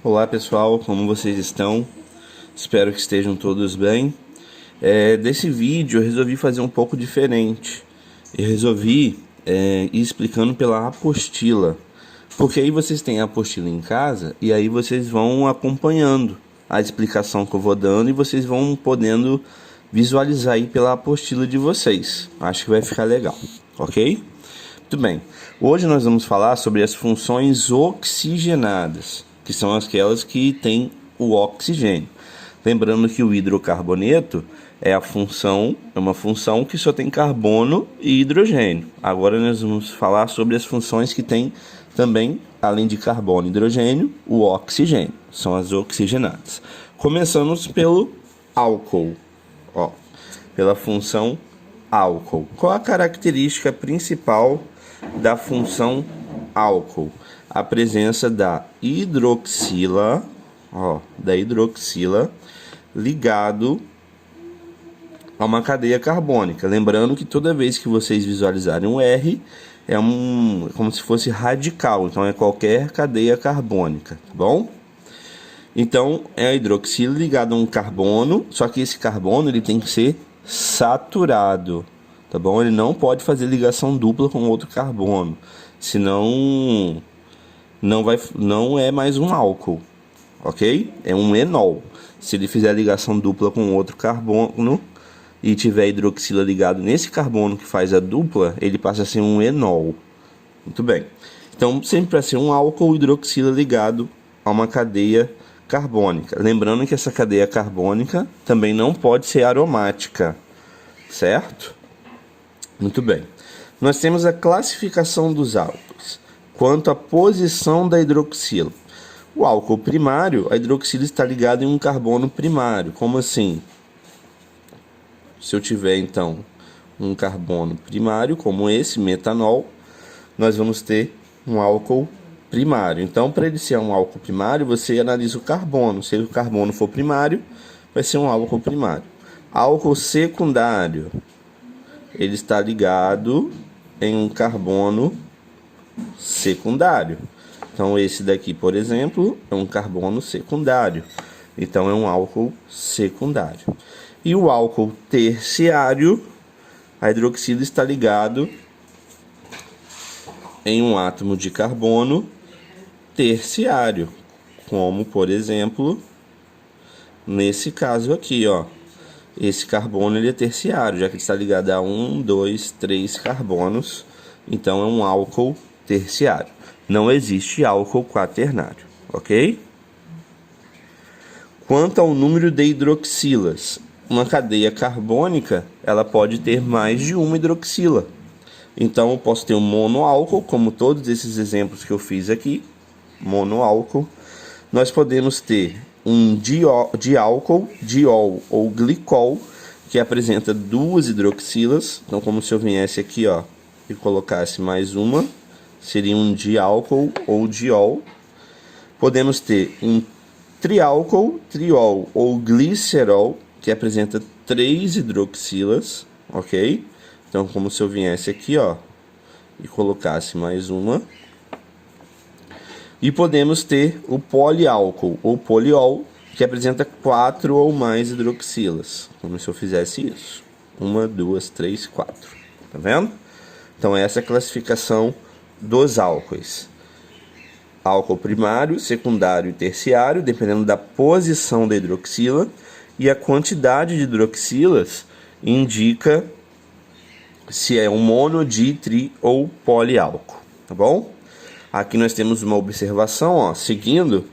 Olá pessoal, como vocês estão? Espero que estejam todos bem. Desse vídeo eu resolvi fazer um pouco diferente. Eu resolvi ir explicando pela apostila. Porque aí vocês têm a apostila em casa e aí vocês vão acompanhando a explicação que eu vou dando e vocês vão podendo visualizar aí pela apostila de vocês. Acho que vai ficar legal, ok? Muito bem. Hoje nós vamos falar sobre as funções oxigenadas, que são aquelas que têm o oxigênio. Lembrando que o hidrocarboneto é uma função que só tem carbono e hidrogênio. Agora nós vamos falar sobre as funções que têm também, além de carbono e hidrogênio, o oxigênio. São as oxigenadas. Começamos pelo álcool. Pela função álcool. Qual a característica principal da função álcool? A presença da hidroxila, ligado a uma cadeia carbônica. Lembrando que toda vez que vocês visualizarem um R, é como se fosse radical, então é qualquer cadeia carbônica, tá bom? Então é a hidroxila ligada a um carbono, só que esse carbono ele tem que ser saturado, tá bom? Ele não pode fazer ligação dupla com outro carbono, senão não é mais um álcool, ok? É um enol. Se ele fizer ligação dupla com outro carbono e tiver hidroxila ligado nesse carbono que faz a dupla, ele passa a ser um enol. Muito bem. Então, sempre para ser um álcool, hidroxila ligado a uma cadeia carbônica. Lembrando que essa cadeia carbônica também não pode ser aromática, certo? Muito bem. Nós temos a classificação dos álcools. Quanto à posição da hidroxila. O álcool primário, a hidroxila está ligada em um carbono primário. Como assim? Se eu tiver, então, um carbono primário, como esse, metanol, nós vamos ter um álcool primário. Então, para ele ser um álcool primário, você analisa o carbono. Se o carbono for primário, vai ser um álcool primário. Álcool secundário, ele está ligado em um carbono secundário. Então, esse daqui, por exemplo, é um carbono secundário. Então, é um álcool secundário. E o álcool terciário, a hidroxila está ligado em um átomo de carbono terciário, como, por exemplo, nesse caso aqui, esse carbono ele é terciário, já que ele está ligado a 1, 2, 3 carbonos, então é um álcool terciário. Não existe álcool quaternário, ok? Quanto ao número de hidroxilas, uma cadeia carbônica ela pode ter mais de uma hidroxila. Então eu posso ter um monoálcool, como todos esses exemplos que eu fiz aqui, monoálcool. Nós podemos ter um diálcool, diol ou glicol, que apresenta duas hidroxilas. Então, como se eu viesse aqui, e colocasse mais uma, seria um diálcool ou diol. Podemos ter um triálcool, triol ou glicerol, que apresenta três hidroxilas, ok? Então, como se eu viesse aqui, e colocasse mais uma. E podemos ter o poliálcool ou poliol, que apresenta 4 ou mais hidroxilas, como se eu fizesse isso. 1, 2, 3, 4. Tá vendo? Então, essa é a classificação dos álcoois. Álcool primário, secundário e terciário, dependendo da posição da hidroxila. E a quantidade de hidroxilas indica se é um mono, di, tri ou poliálcool. Tá bom? Aqui nós temos uma observação, seguindo,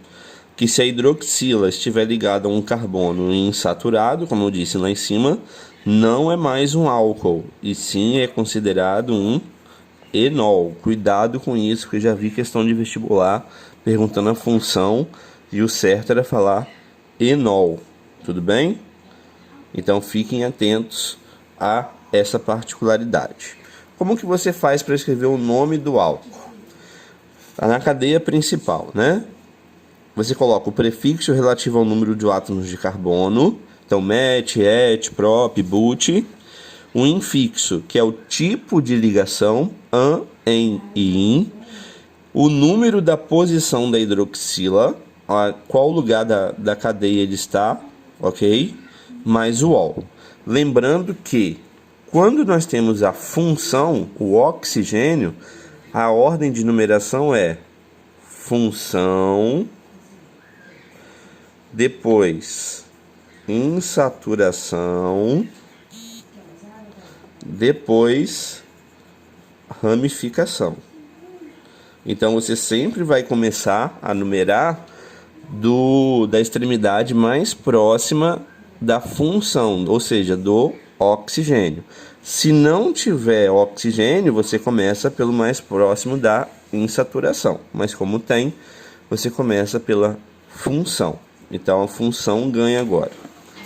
que se a hidroxila estiver ligada a um carbono insaturado, como eu disse lá em cima, não é mais um álcool, e sim é considerado um enol. Cuidado com isso, porque eu já vi questão de vestibular perguntando a função, e o certo era falar enol. Tudo bem? Então fiquem atentos a essa particularidade. Como que você faz para escrever o nome do álcool? Está na cadeia principal, né? Você coloca o prefixo relativo ao número de átomos de carbono. Então, met, et, prop, but. O infixo, que é o tipo de ligação, an, en e in. O número da posição da hidroxila, qual lugar da cadeia ele está, ok? Mais o ol. Lembrando que quando nós temos a função, o oxigênio, a ordem de numeração é função, depois insaturação, depois ramificação. Então você sempre vai começar a numerar da extremidade mais próxima da função, ou seja, do oxigênio. Se não tiver oxigênio, você começa pelo mais próximo da insaturação. Mas como tem, você começa pela função. Então a função ganha agora.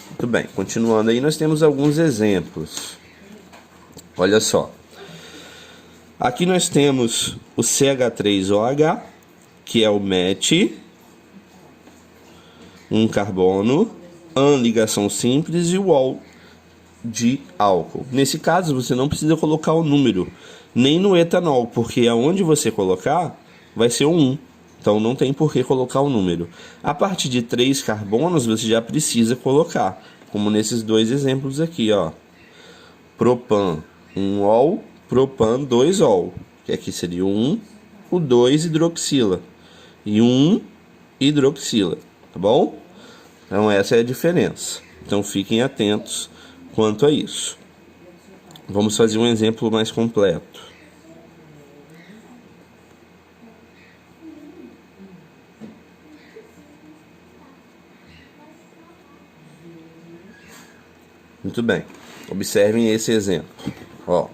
Muito bem, continuando aí, nós temos alguns exemplos. Olha só. Aqui nós temos o CH3OH, que é o MET, um carbono, AN ligação simples e o OL de álcool. Nesse caso, você não precisa colocar o número, nem no etanol, porque aonde você colocar vai ser o 1. Então não tem por que colocar o número. A partir de 3 carbonos, você já precisa colocar, como nesses dois exemplos aqui, ó. Propan 1 ol, propan 2 ol, que aqui seria o 1, o 2 hidroxila e 1 hidroxila, tá bom? Então essa é a diferença. Então fiquem atentos quanto a isso. Vamos fazer um exemplo mais completo. Muito bem. Observem esse exemplo. Ó.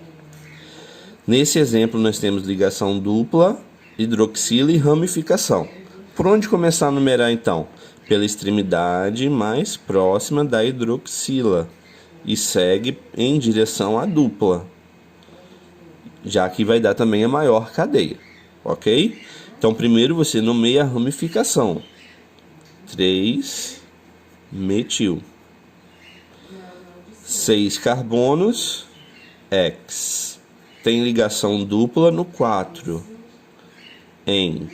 Nesse exemplo nós temos ligação dupla, hidroxila e ramificação. Por onde começar a numerar então? Pela extremidade mais próxima da hidroxila e segue em direção à dupla, já que vai dar também a maior cadeia, ok? Então primeiro você nomeia a ramificação, 3 metil, 6 carbonos, X, tem ligação dupla no 4, em,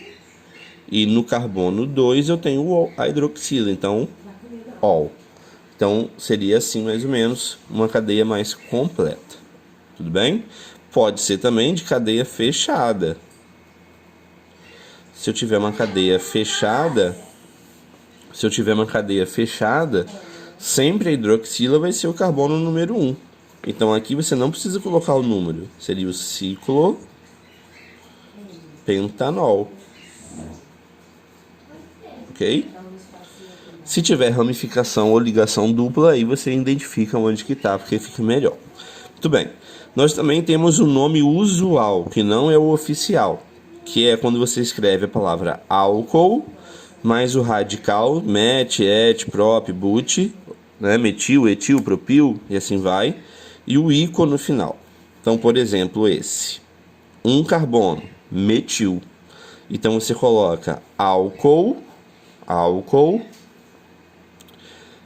e no carbono 2 eu tenho a hidroxila, então ol. Então seria assim mais ou menos uma cadeia mais completa. Tudo bem? Pode ser também de cadeia fechada. Se eu tiver uma cadeia fechada, sempre a hidroxila vai ser o carbono número 1. Então aqui você não precisa colocar o número. Seria o ciclopentanol. Ok? Se tiver ramificação ou ligação dupla, aí você identifica onde que está, porque fica melhor. Muito bem. Nós também temos o nome usual, que não é o oficial, que é quando você escreve a palavra álcool, mais o radical, met, et, prop, but, né? Metil, etil, propil, e assim vai, e o ícone no final. Então, por exemplo, esse. Um carbono, metil. Então você coloca álcool,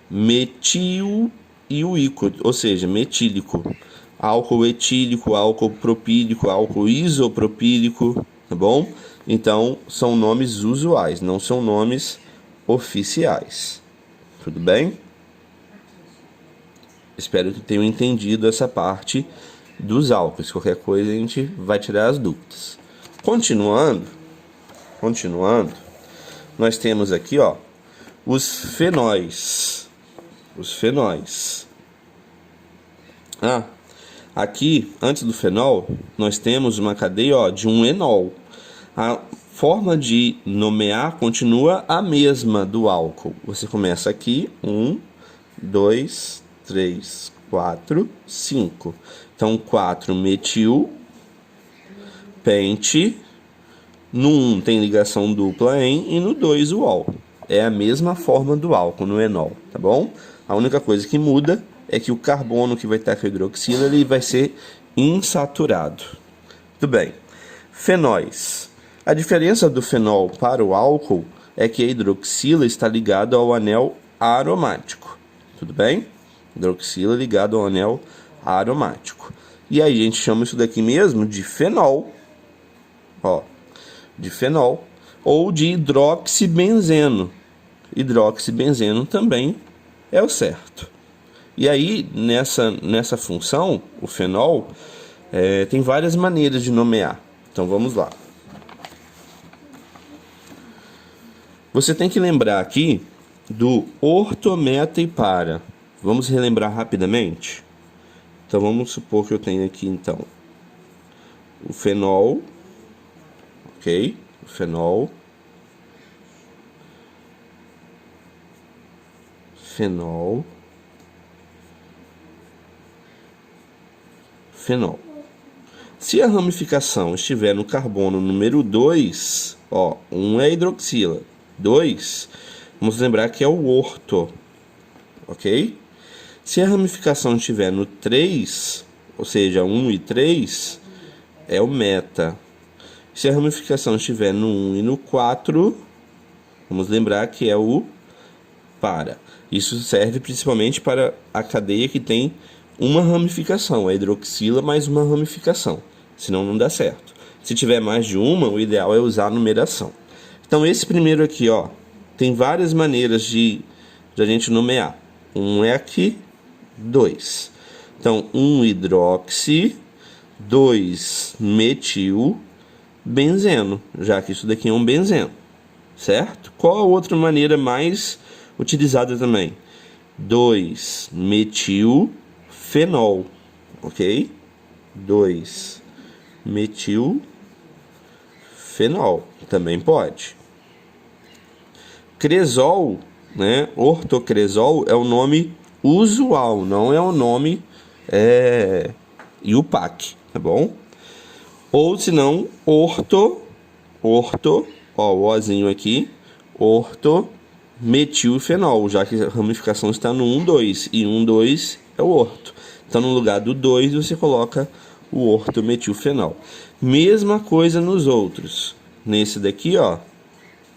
metil e o ícone, ou seja, metílico, álcool etílico, álcool propílico, álcool isopropílico, tá bom? Então são nomes usuais, não são nomes oficiais. Tudo bem? Espero que tenham entendido essa parte dos álcools. Qualquer coisa a gente vai tirar as dúvidas. Continuando, nós temos aqui, ó, os fenóis. Aqui, antes do fenol, nós temos uma cadeia, ó, de um enol. A forma de nomear continua a mesma do álcool. Você começa aqui, 1, 2, 3, 4, 5. Então, 4 metil, pente. No 1 tem ligação dupla em, e no 2 o ol. É a mesma forma do álcool no enol, tá bom? A única coisa que muda é que o carbono que vai estar com a hidroxila ele vai ser insaturado. Muito bem. Fenóis. A diferença do fenol para o álcool é que a hidroxila está ligada ao anel aromático. Tudo bem? Hidroxila ligada ao anel aromático. E aí a gente chama isso daqui mesmo de fenol. Ó, de fenol. ou de hidroxibenzeno. Hidroxibenzeno também é o certo. E aí, nessa função, o fenol, tem várias maneiras de nomear. Então, vamos lá. Você tem que lembrar aqui do orto, meta e para. Vamos relembrar rapidamente? Então, vamos supor que eu tenho aqui, então, o fenol, ok? O fenol. Fenol. Se a ramificação estiver no carbono número 2, 1 é hidroxila, 2, vamos lembrar que é o orto, ok? Se a ramificação estiver no 3, ou seja, 1 e 3, é o meta. Se a ramificação estiver no 1 e no 4, vamos lembrar que é o para. Isso serve principalmente para a cadeia que tem uma ramificação, a hidroxila mais uma ramificação, senão não dá certo. Se tiver mais de uma, o ideal é usar a numeração. Então esse primeiro aqui, tem várias maneiras de a gente nomear. Um é aqui, 2. Então 1 hidroxi, 2 metil, benzeno, já que isso daqui é um benzeno, certo? Qual a outra maneira mais utilizada também? 2 metil fenol, ok? 2 metil fenol, também pode. Cresol, né? Ortocresol é o nome usual, não é o nome IUPAC, tá bom? Ou se não, orto, o ozinho aqui, ortometilfenol, já que a ramificação está no 1, 2, e 1, 2 é o orto. Então, no lugar do 2, você coloca o ortometilfenol. Mesma coisa nos outros. Nesse daqui,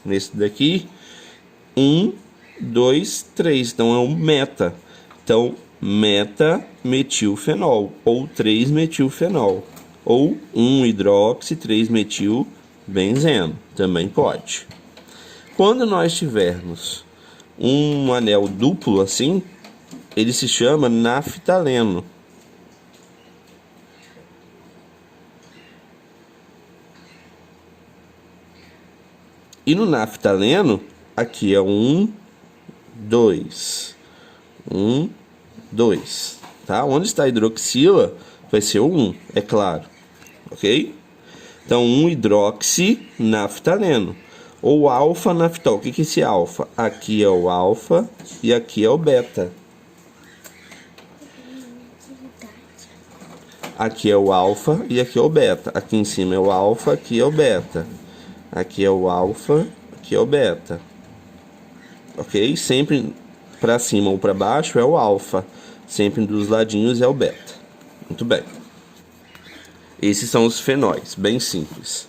nesse daqui, 1, 2, 3. Então, é um meta. Então, metametilfenol, ou 3-metilfenol. Ou 1-hidroxi, 3-metil-benzeno. Também pode. Quando nós tivermos um anel duplo assim, ele se chama naftaleno. E no naftaleno, aqui é 1, 2. 1, 2. Tá? Onde está a hidroxila, vai ser o 1, é claro. Ok? Então, 1-hidroxinaftaleno. Ou alfa-naftol. O que é esse alfa? Aqui é o alfa e aqui é o beta. Aqui é o alfa e aqui é o beta. Aqui em cima é o alfa, aqui é o beta. Aqui é o alfa, aqui é o beta. Ok? Sempre para cima ou para baixo é o alfa. Sempre dos ladinhos é o beta. Muito bem. Esses são os fenóis, bem simples.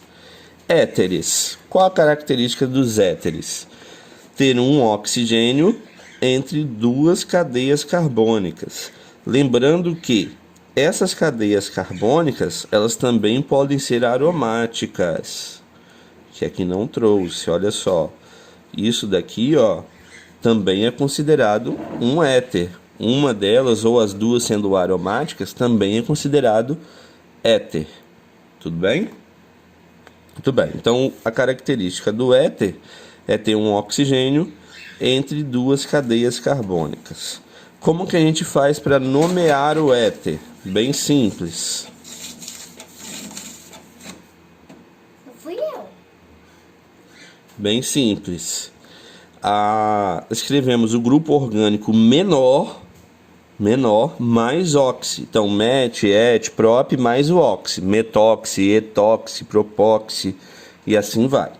Éteres. Qual a característica dos éteres? Ter um oxigênio entre duas cadeias carbônicas. Lembrando que essas cadeias carbônicas, elas também podem ser aromáticas, que aqui não trouxe, olha só. Isso daqui, também é considerado um éter. Uma delas, ou as duas sendo aromáticas, também é considerado éter. Tudo bem? Muito bem. Então, a característica do éter é ter um oxigênio entre duas cadeias carbônicas. Como que a gente faz para nomear o éter? Bem simples. Fui eu. Bem simples. Escrevemos o grupo orgânico menor mais oxi. Então, met, et, prop mais o oxi. Metoxi, etoxi, propoxi e assim vai.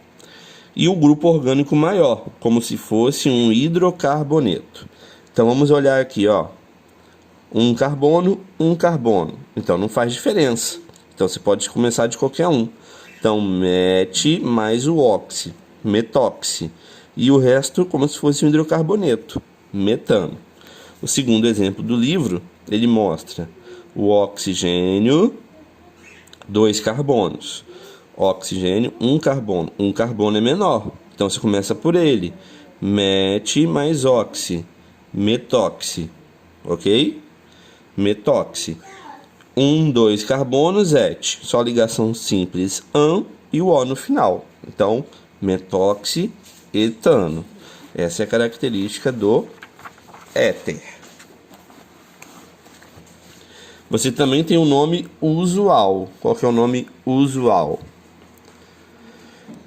E o grupo orgânico maior, como se fosse um hidrocarboneto. Então, vamos olhar aqui, um carbono. Então, não faz diferença. Então, você pode começar de qualquer um. Então, met mais o oxi, metoxi. E o resto como se fosse um hidrocarboneto, metano. O segundo exemplo do livro, ele mostra o oxigênio, 2 carbonos. oxigênio, um carbono. Um carbono é menor, então você começa por ele. Met mais oxi, metóxi, ok? Metóxi. 2 carbonos, et. Só ligação simples, an e o O no final. Então, metóxietano. Essa é a característica do éter. Você também tem um nome usual. Qual que é o nome usual?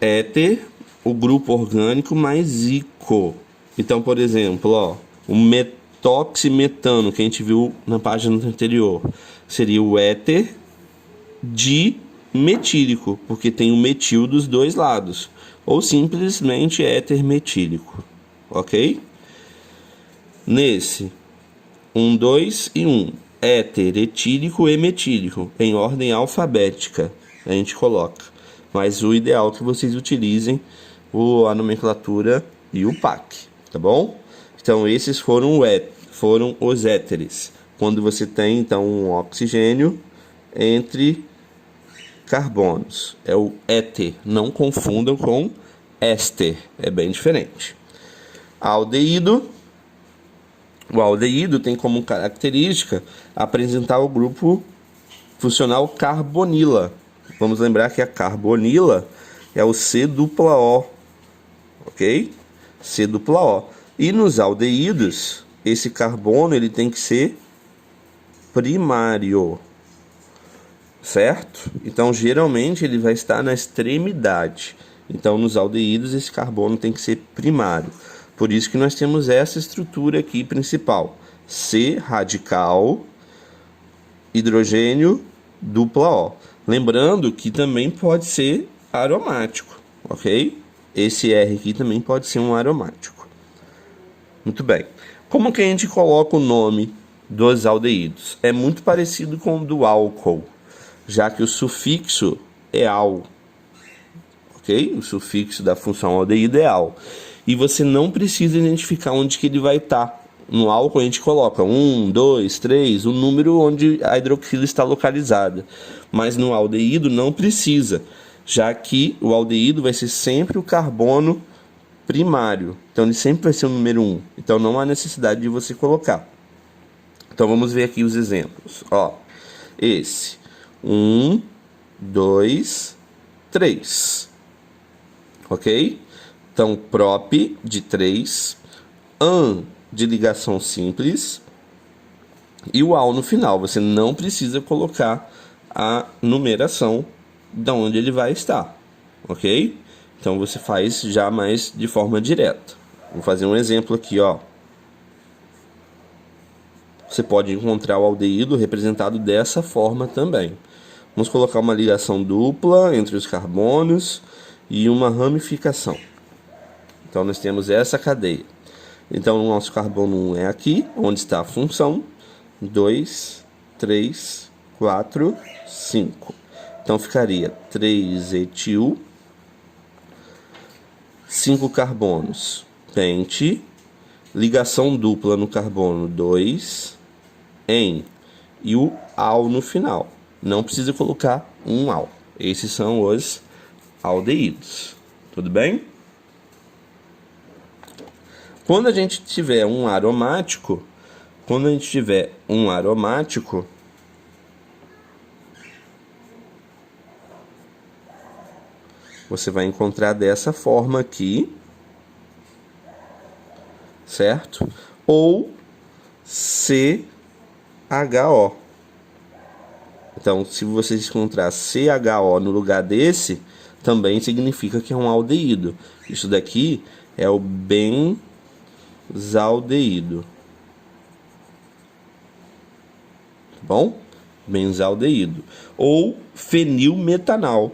Éter, o grupo orgânico mais ico. Então, por exemplo, ó, o metoximetano, que a gente viu na página anterior, seria o éter dimetílico, porque tem o metil dos dois lados. Ou simplesmente éter metílico. Ok? Nesse, 1, 2 e 1. Éter, etílico e metílico, em ordem alfabética, a gente coloca. Mas o ideal é que vocês utilizem a nomenclatura e o PAC, tá bom? Então, esses foram os éteres. Quando você tem, então, um oxigênio entre carbonos. É o éter, não confundam com éster, é bem diferente. Aldeído. O aldeído tem como característica apresentar o grupo funcional carbonila. Vamos lembrar que a carbonila é o C-O, ok? C-O. E nos aldeídos, esse carbono ele tem que ser primário, certo? Então, geralmente, ele vai estar na extremidade. Então, nos aldeídos, esse carbono tem que ser primário. Por isso que nós temos essa estrutura aqui principal. C radical, hidrogênio, O. Lembrando que também pode ser aromático, ok? Esse R aqui também pode ser um aromático. Muito bem. Como que a gente coloca o nome dos aldeídos? É muito parecido com o do álcool, já que o sufixo é al, ok? O sufixo da função aldeído é al. E você não precisa identificar onde que ele vai estar. No álcool a gente coloca 1, 2, 3, o número onde a hidroxila está localizada. Mas no aldeído não precisa, já que o aldeído vai ser sempre o carbono primário. Então ele sempre vai ser o número 1. Então não há necessidade de você colocar. Então vamos ver aqui os exemplos. Ó, esse 1, 2, 3. Ok? Então, prop de 3, an de ligação simples e o al no final. Você não precisa colocar a numeração de onde ele vai estar, ok? Então, você faz já mais de forma direta. Vou fazer um exemplo aqui, ó. Você pode encontrar o aldeído representado dessa forma também. Vamos colocar uma ligação dupla entre os carbonos e uma ramificação. Então, nós temos essa cadeia. Então, o nosso carbono 1 é aqui, onde está a função. 2, 3, 4, 5. Então, ficaria 3 etil, 5 carbonos, pente, ligação dupla no carbono 2, en, e o al no final. Não precisa colocar um al. Esses são os aldeídos. Tudo bem? Quando a gente tiver um aromático, você vai encontrar dessa forma aqui, certo? Ou CHO. Então, se você encontrar CHO no lugar desse, também significa que é um aldeído. Isso daqui é o benzaldeído. Tá bom? Benzaldeído. Ou fenilmetanal.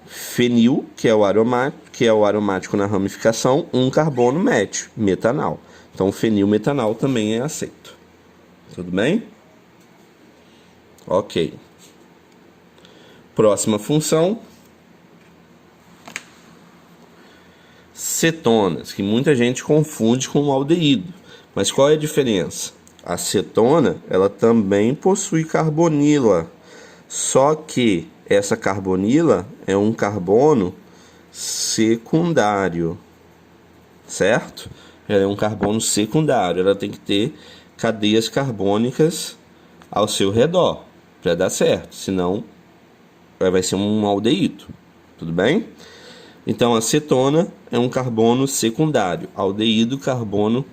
Fenil, que é o aromático na ramificação, um carbono met, metanal. Então, fenilmetanal também é aceito. Tudo bem? Ok. Próxima função. Cetonas, que muita gente confunde com o aldeído. Mas qual é a diferença? A cetona, ela também possui carbonila, só que essa carbonila é um carbono secundário, certo? Ela é um carbono secundário, ela tem que ter cadeias carbônicas ao seu redor para dar certo, senão vai ser um aldeído, tudo bem? Então a cetona é um carbono secundário, aldeído carbono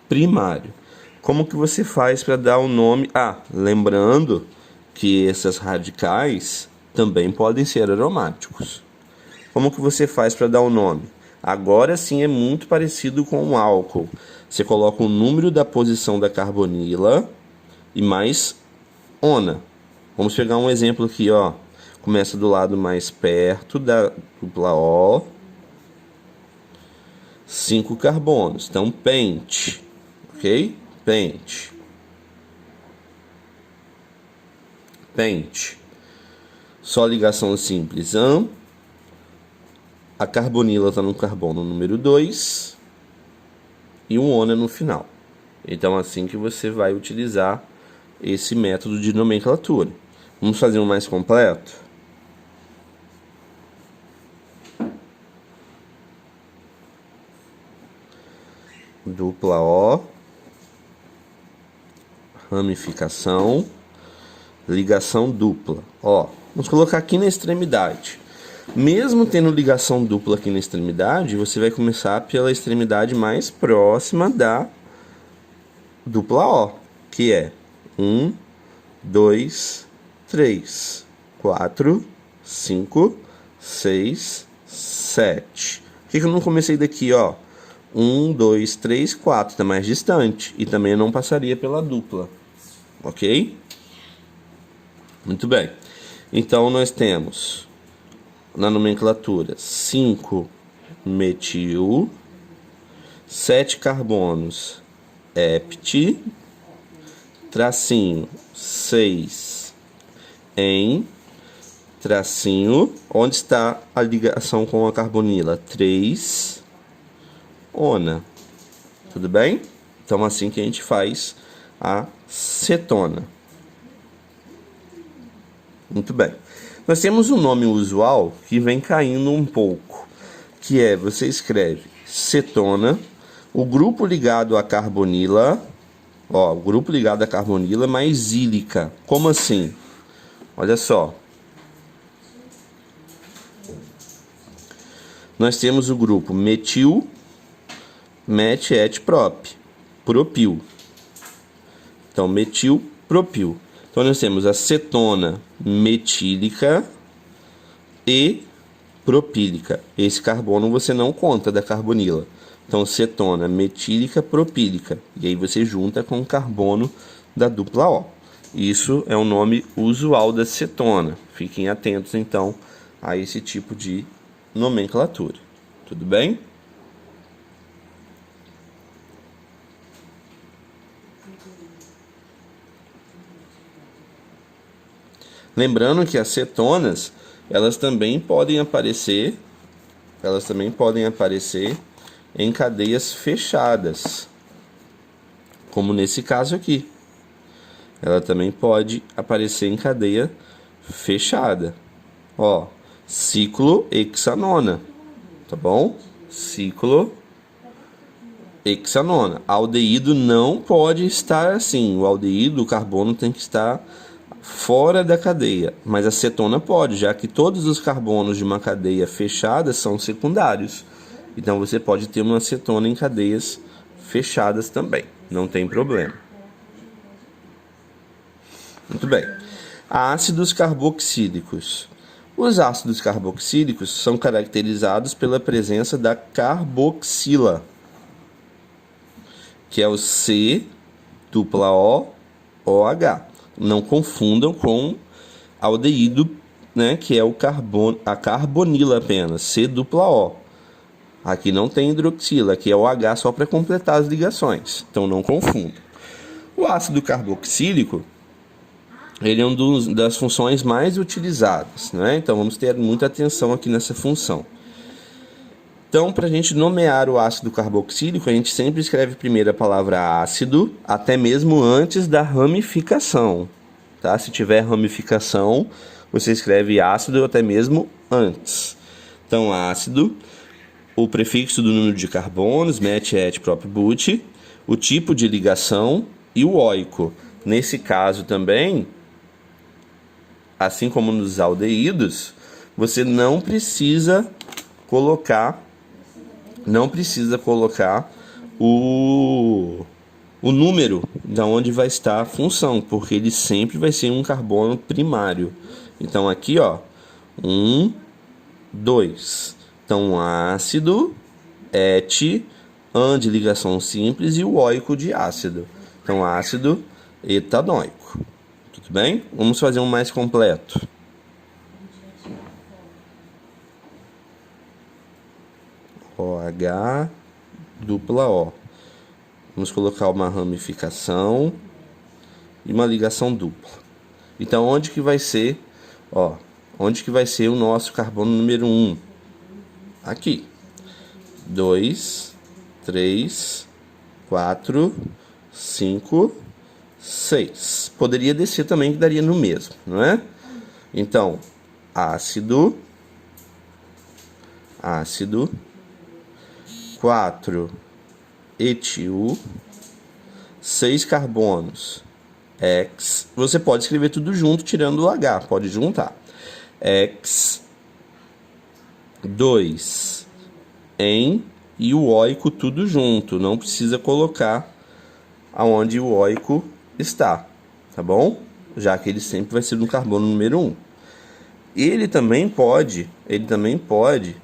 primário. Como que você faz para dar o nome? Lembrando que essas radicais também podem ser aromáticos. Como que você faz para dar o nome? Agora sim é muito parecido com o álcool. Você coloca o número da posição da carbonila e mais ona. Vamos pegar um exemplo aqui, ó. Começa do lado mais perto da dupla O. 5 carbonos. Então, pente. Ok? Pente. Pente. Só ligação simples. A carbonila está no carbono número 2 e um ona no final. Então, assim que você vai utilizar esse método de nomenclatura. Vamos fazer um mais completo? Dupla O, ramificação, ligação dupla. Ó, vamos colocar aqui na extremidade. Mesmo tendo ligação dupla aqui na extremidade, você vai começar pela extremidade mais próxima da dupla O, que é 1, 2, 3, 4, 5, 6, 7. Por que eu não comecei daqui, ó? 1, 2, 3, 4, está mais distante. E também não passaria pela dupla. Ok? Muito bem. Então, nós temos na nomenclatura 5 metil, 7 carbonos hept, tracinho 6 em, tracinho, onde está a ligação com a carbonila? 3 ona. Tudo bem? Então, assim que a gente faz a cetona. Muito bem. Nós temos um nome usual que vem caindo um pouco, que é, você escreve cetona, o grupo ligado à carbonila, ó, o grupo ligado à carbonila mais ílica. Como assim? Olha só. Nós temos o grupo metil, met, et, prop, propil. Então, metil, propil. Então, nós temos a cetona metílica e propílica. Esse carbono você não conta da carbonila. Então, cetona metílica, propílica. E aí você junta com o carbono da dupla O. Isso é o nome usual da cetona. Fiquem atentos, então, a esse tipo de nomenclatura. Tudo bem? Lembrando que as cetonas, elas também podem aparecer em cadeias fechadas, como nesse caso aqui. Ela também pode aparecer em cadeia fechada. Ó, ciclohexanona, tá bom? Ciclohexanona. Aldeído não pode estar assim. O aldeído, o carbono tem que estar fora da cadeia, mas a cetona pode, já que todos os carbonos de uma cadeia fechada são secundários. Então você pode ter uma cetona em cadeias fechadas também, não tem problema. Muito bem. Ácidos carboxílicos. Os ácidos carboxílicos são caracterizados pela presença da carboxila, que é o C, dupla O, OH. Não confundam com aldeído, né, que é a carbonila apenas, C dupla O. Aqui não tem hidroxila, aqui é o H só para completar as ligações. Então não confundam. O ácido carboxílico, ele é uma das funções mais utilizadas, né? Então vamos ter muita atenção aqui nessa função. Então, para a gente nomear o ácido carboxílico, a gente sempre escreve primeiro a palavra ácido, até mesmo antes da ramificação. Tá? Se tiver ramificação, você escreve ácido até mesmo antes. Então, ácido, o prefixo do número de carbonos, met, et, prop, but, o tipo de ligação e o oico. Nesse caso também, assim como nos aldeídos, você não precisa colocar o número de onde vai estar a função, porque ele sempre vai ser um carbono primário. Então aqui, ó, 1, 2. Então ácido, et, an de ligação simples e o oico de ácido. Então ácido etanoico. Tudo bem? Vamos fazer um mais completo. OH dupla O. Vamos colocar uma ramificação e uma ligação dupla. Então, onde que vai ser, ó, onde que vai ser o nosso carbono número 1? Aqui. 2, 3, 4, 5, 6. Poderia descer também, que daria no mesmo, não é? Então, ácido, 4 etil, 6 carbonos, X. Você pode escrever tudo junto, tirando o H, pode juntar. X, 2 em e o oico tudo junto. Não precisa colocar aonde o oico está, tá bom? Já que ele sempre vai ser no carbono número 1. Ele também pode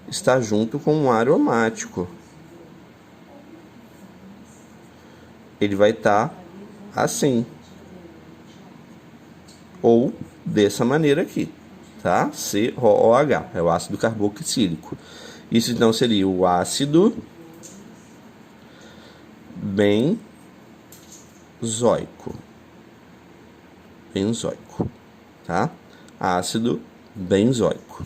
estar junto com um aromático. Ele vai estar assim. Ou dessa maneira aqui, tá? COOH, é o ácido carboxílico. Isso então seria o ácido benzoico. Tá? Ácido benzoico.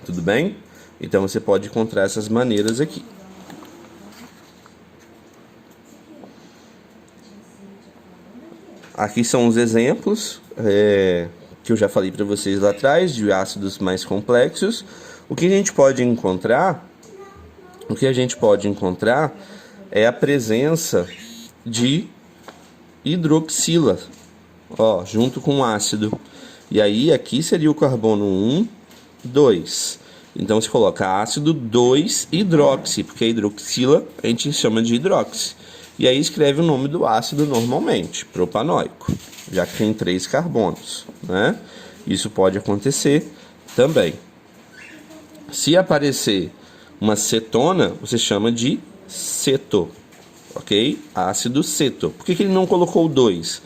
Tudo bem? Então você pode encontrar essas maneiras aqui. Aqui são os exemplos que eu já falei para vocês lá atrás, de ácidos mais complexos. O que a gente pode encontrar é a presença de hidroxila, ó, junto com o ácido. E aí aqui seria o carbono 1, 2. Então se coloca ácido 2-hidroxi, porque a hidroxila a gente chama de hidroxi. E aí escreve o nome do ácido normalmente, propanoico, já que tem 3 carbonos, né? Isso pode acontecer também. Se aparecer uma cetona, você chama de ceto, ok? Ácido ceto. Por que ele não colocou o 2?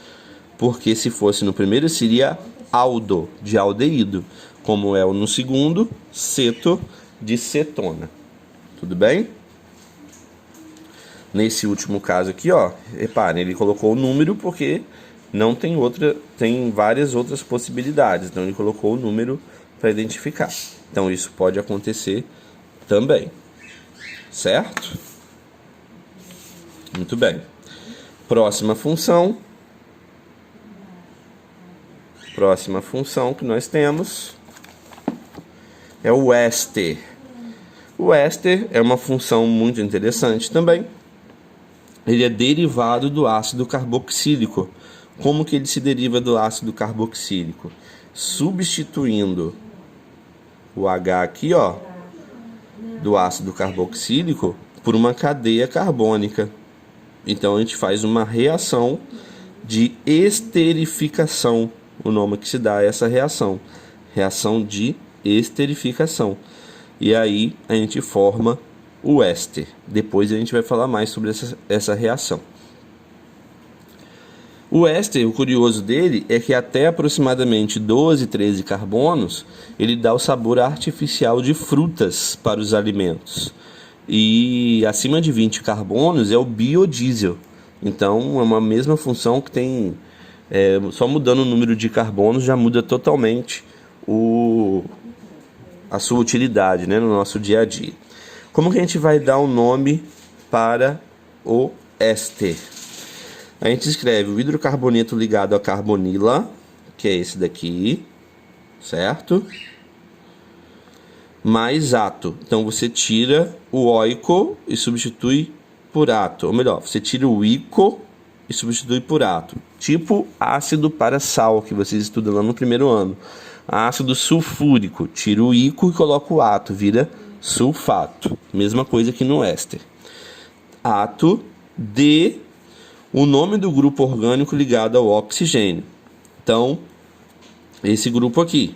Porque se fosse no primeiro seria aldo, de aldeído. Como é no segundo, ceto, de cetona. Tudo bem? Nesse último caso aqui, ó, reparem, ele colocou o número porque não tem tem várias outras possibilidades. Então ele colocou o número para identificar. Então isso pode acontecer também. Certo? Muito bem. Próxima função que nós temos é o éster. O éster é uma função muito interessante também. Ele é derivado do ácido carboxílico. Como que ele se deriva do ácido carboxílico? Substituindo o H aqui, ó, do ácido carboxílico por uma cadeia carbônica. Então a gente faz uma reação de esterificação. O nome que se dá a essa reação de esterificação. E aí a gente forma o éster. Depois a gente vai falar mais sobre essa reação. O éster, o curioso dele é que até aproximadamente 12, 13 carbonos, ele dá o sabor artificial de frutas para os alimentos. E acima de 20 carbonos é o biodiesel. Então é uma mesma função que tem... só mudando o número de carbonos já muda totalmente a sua utilidade, né, no nosso dia a dia. Como que a gente vai dar um nome para o éster? A gente escreve o hidrocarboneto ligado à carbonila, que é esse daqui, certo? Mais ato. Então você tira o oico e substitui por ato. Ou melhor, você tira o ico e substitui por ato. Tipo ácido para sal, que vocês estudam lá no primeiro ano. Ácido sulfúrico, tira o ico e coloca o ato, vira sulfato. Mesma coisa que no éster. Ato de o nome do grupo orgânico ligado ao oxigênio. Então, esse grupo aqui.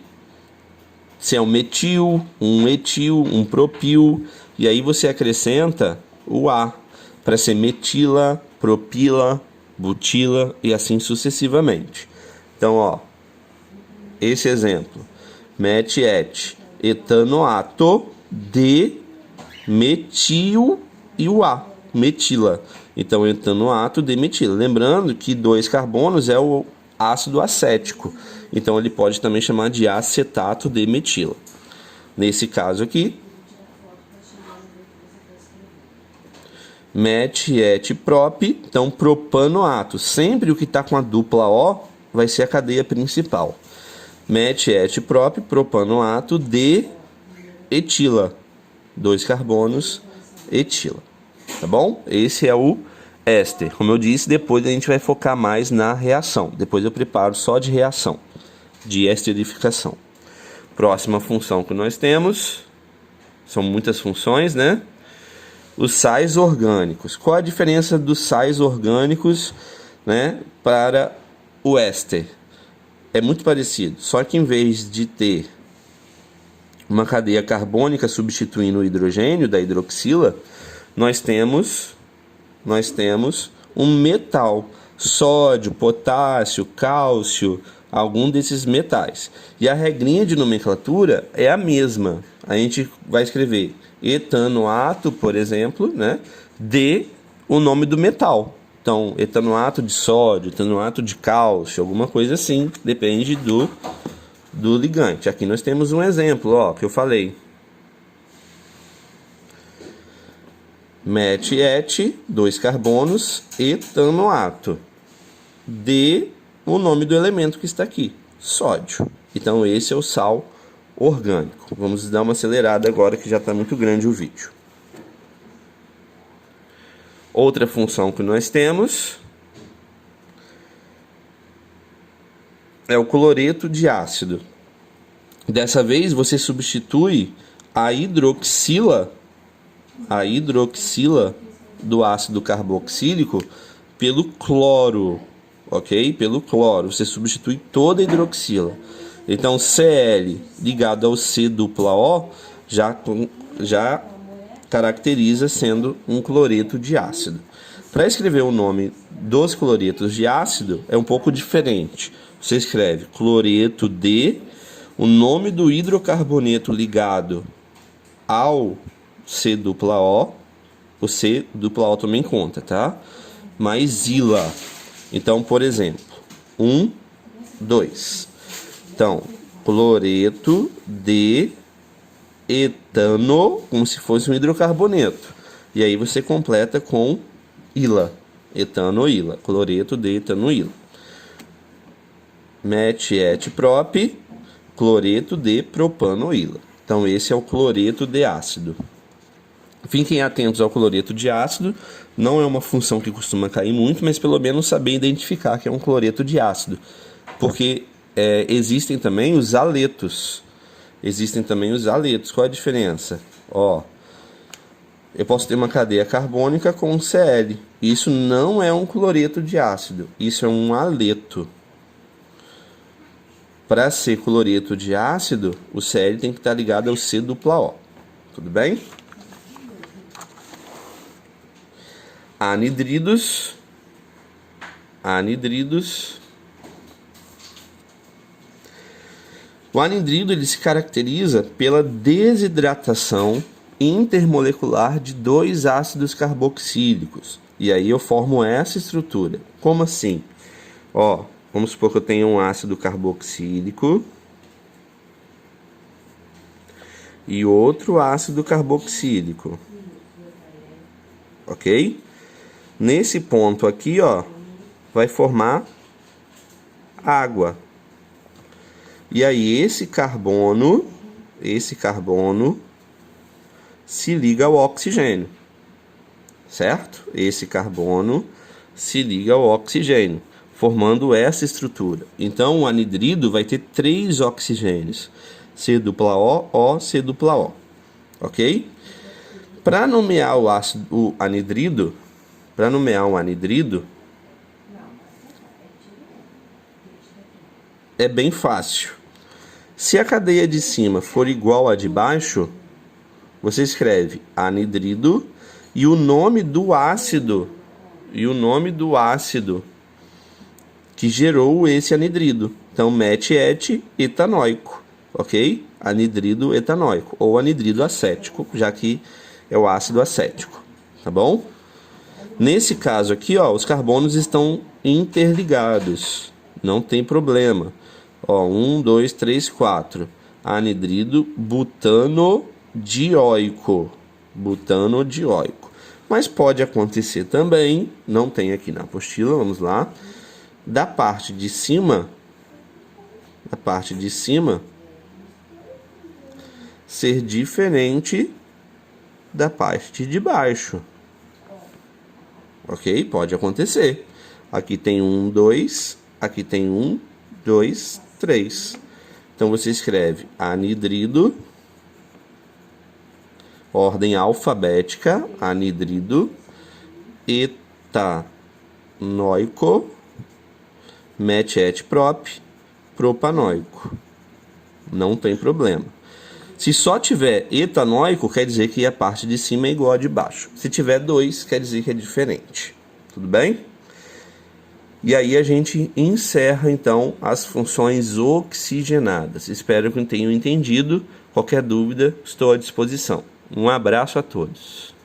Se é um metil, um etil, um propil, e aí você acrescenta o A para ser metila, propila, butila e assim sucessivamente. Então, ó, esse exemplo: met-et, etanoato de metil e o A, metila. Então, etanoato de metila. Lembrando que 2 carbonos é o ácido acético. Então, ele pode também chamar de acetato de metila. Nesse caso aqui, met-et prop, então propanoato. Sempre o que está com a dupla O vai ser a cadeia principal. Met-et prop, propanoato de etila. 2 carbonos, etila. Tá bom? Esse é o éster. Como eu disse, depois a gente vai focar mais na reação. Depois eu preparo só de reação, de esterificação. Próxima função que nós temos, são muitas funções, né? Os sais orgânicos. Qual a diferença dos sais orgânicos, né, para o éster? É muito parecido, só que em vez de ter uma cadeia carbônica substituindo o hidrogênio da hidroxila, nós temos um metal, sódio, potássio, cálcio, algum desses metais. E a regrinha de nomenclatura é a mesma. A gente vai escrever etanoato, por exemplo, né, de o nome do metal. Então, etanoato de sódio, etanoato de cálcio, alguma coisa assim, depende do ligante. Aqui nós temos um exemplo, ó, que eu falei. Met-et, 2 carbonos, etanoato de o nome do elemento que está aqui, sódio. Então esse é o sal orgânico. Vamos dar uma acelerada agora que já está muito grande o vídeo. Outra função que nós temos é o cloreto de ácido. Dessa vez você substitui a hidroxila do ácido carboxílico pelo cloro, ok? Pelo cloro, você substitui toda a hidroxila. Então, Cl ligado ao C-O já caracteriza sendo um cloreto de ácido. Para escrever o nome dos cloretos de ácido é um pouco diferente. Você escreve cloreto de o nome do hidrocarboneto ligado ao C-O, o C-O também conta, tá? Mais ila. Então, por exemplo, 1, 2. Então, cloreto de etano, como se fosse um hidrocarboneto. E aí você completa com ila, etanoíla, cloreto de etanoíla. Met-et prop, cloreto de propanoíla. Então, esse é o cloreto de ácido. Fiquem atentos ao cloreto de ácido, não é uma função que costuma cair muito, mas pelo menos saber identificar que é um cloreto de ácido, porque existem também os aletos. Qual é a diferença? Ó, eu posso ter uma cadeia carbônica com um Cl. Isso não é um cloreto de ácido, isso é um aleto. Para ser cloreto de ácido, o Cl tem que estar ligado ao C-O. Tudo bem? Anidridos. O anidrido ele se caracteriza pela desidratação intermolecular de 2 ácidos carboxílicos. E aí eu formo essa estrutura. Como assim? Ó, vamos supor que eu tenho um ácido carboxílico e outro ácido carboxílico. Ok? Nesse ponto aqui, ó, vai formar água. E aí esse carbono se liga ao oxigênio, certo? Esse carbono se liga ao oxigênio, formando essa estrutura. Então o anidrido vai ter 3 oxigênios, C dupla O, C dupla O, ok? Para nomear o anidrido, é bem fácil. Se a cadeia de cima for igual à de baixo, você escreve anidrido e o nome do ácido que gerou esse anidrido. Então, metet-etanoico, ok? Anidrido etanoico ou anidrido acético, já que é o ácido acético, tá bom? Nesse caso aqui, ó, os carbonos estão interligados, não tem problema. Ó, 1, 2, 3, 4. Anidrido butanodioico. Mas pode acontecer também, não tem aqui na apostila, vamos lá. Da parte de cima, ser diferente da parte de baixo. Ok? Pode acontecer. Aqui tem 1, 2, aqui tem 1, 2, 3. Então você escreve anidrido, ordem alfabética, anidrido etanoico, metet-prop, propanoico. Não tem problema. Se só tiver etanoico, quer dizer que a parte de cima é igual a de baixo. Se tiver 2, quer dizer que é diferente. Tudo bem? E aí a gente encerra, então, as funções oxigenadas. Espero que tenham entendido. Qualquer dúvida, estou à disposição. Um abraço a todos.